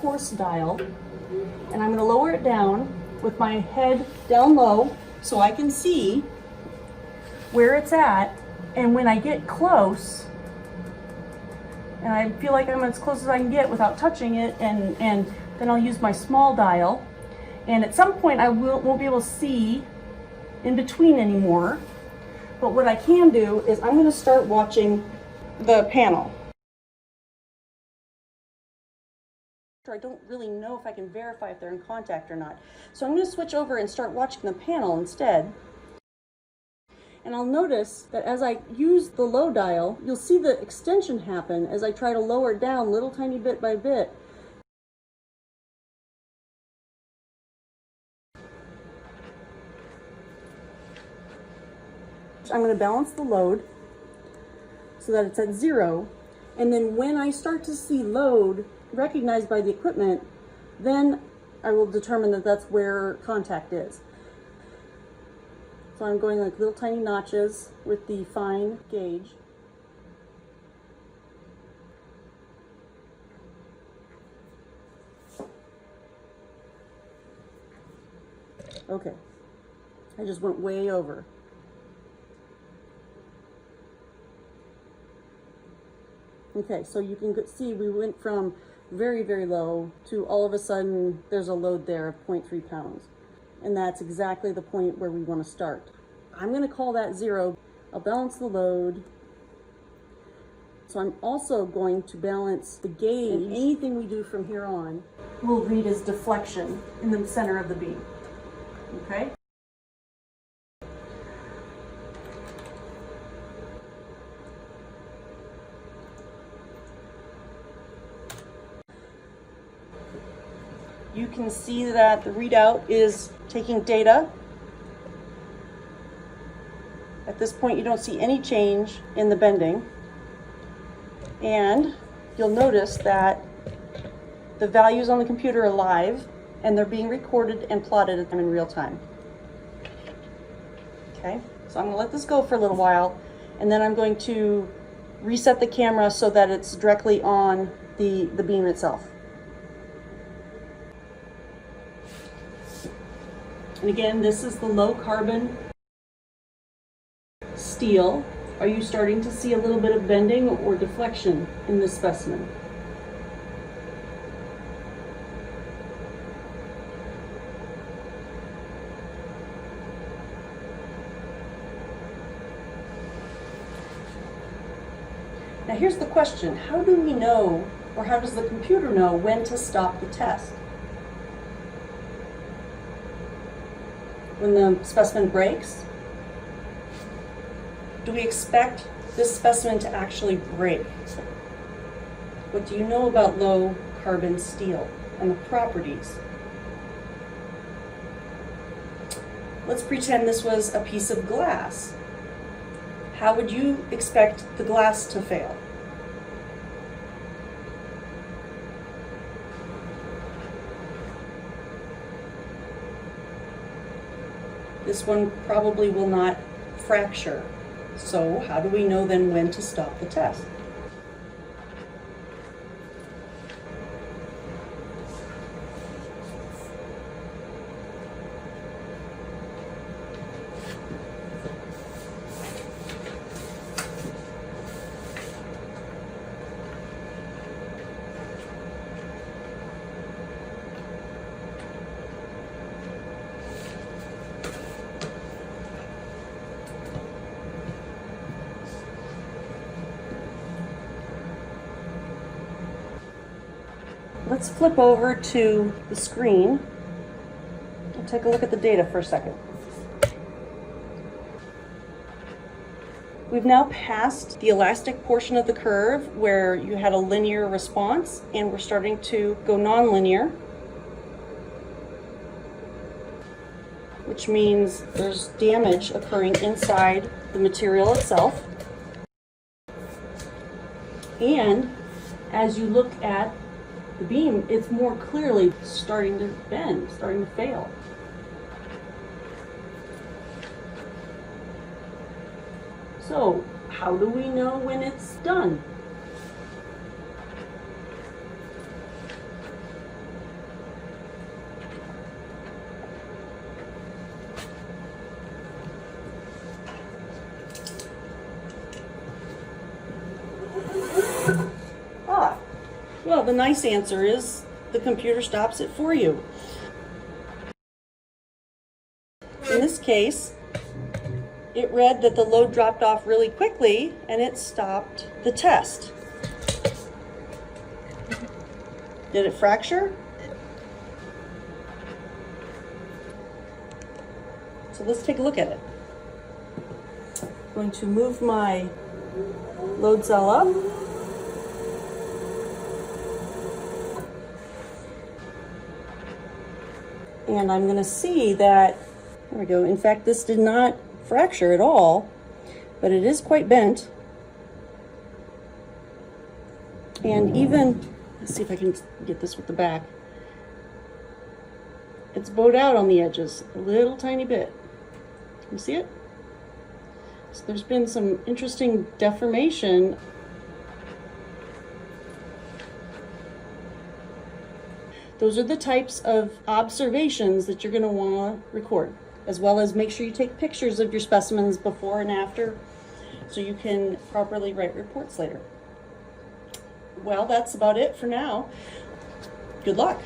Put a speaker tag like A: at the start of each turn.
A: coarse dial, and I'm going to lower it down with my head down low so I can see where it's at. And when I get close, and I feel like I'm as close as I can get without touching it, and then I'll use my small dial. And at some point I won't be able to see in between anymore. But what I can do is I'm going to start watching the panel. I don't really know if I can verify if they're in contact or not. So I'm going to switch over and start watching the panel instead. And I'll notice that as I use the low dial, you'll see the extension happen as I try to lower it down little tiny bit by bit. I'm going to balance the load so that it's at 0. And then when I start to see load recognized by the equipment, then I will determine that that's where contact is. So I'm going like little tiny notches with the fine gauge. Okay, I just went way over. Okay, so you can see we went from very, very low to all of a sudden there's a load there of 0.3 pounds. And that's exactly the point where we want to start. I'm going to call that 0. I'll balance the load. So I'm also going to balance the gauge. And anything we do from here on, we'll read as deflection in the center of the beam. Okay? You can see that the readout is taking data. At this point, you don't see any change in the bending. And you'll notice that the values on the computer are live and they're being recorded and plotted in real time. Okay, so I'm going to let this go for a little while, and then I'm going to reset the camera so that it's directly on the beam itself. And again, this is the low carbon steel. Are you starting to see a little bit of bending or deflection in this specimen? Now here's the question, how do we know, or how does the computer know when to stop the test? When the specimen breaks? Do we expect this specimen to actually break? What do you know about low carbon steel and the properties? Let's pretend this was a piece of glass. How would you expect the glass to fail? This one probably will not fracture. So how do we know then when to stop the test? Let's flip over to the screen and take a look at the data for a second. We've now passed the elastic portion of the curve where you had a linear response, and we're starting to go nonlinear, which means there's damage occurring inside the material itself. And as you look at the beam, it's more clearly starting to bend, starting to fail. So, how do we know when it's done? Well, the nice answer is the computer stops it for you. In this case, it read that the load dropped off really quickly and it stopped the test. Did it fracture? So let's take a look at it. I'm going to move my load cell up. And I'm going to see that, there we go. In fact, this did not fracture at all, but it is quite bent. And even, let's see if I can get this with the back. It's bowed out on the edges a little tiny bit. You see it? So there's been some interesting deformation. Those are the types of observations that you're going to want to record, as well as make sure you take pictures of your specimens before and after so you can properly write reports later. Well, that's about it for now. Good luck.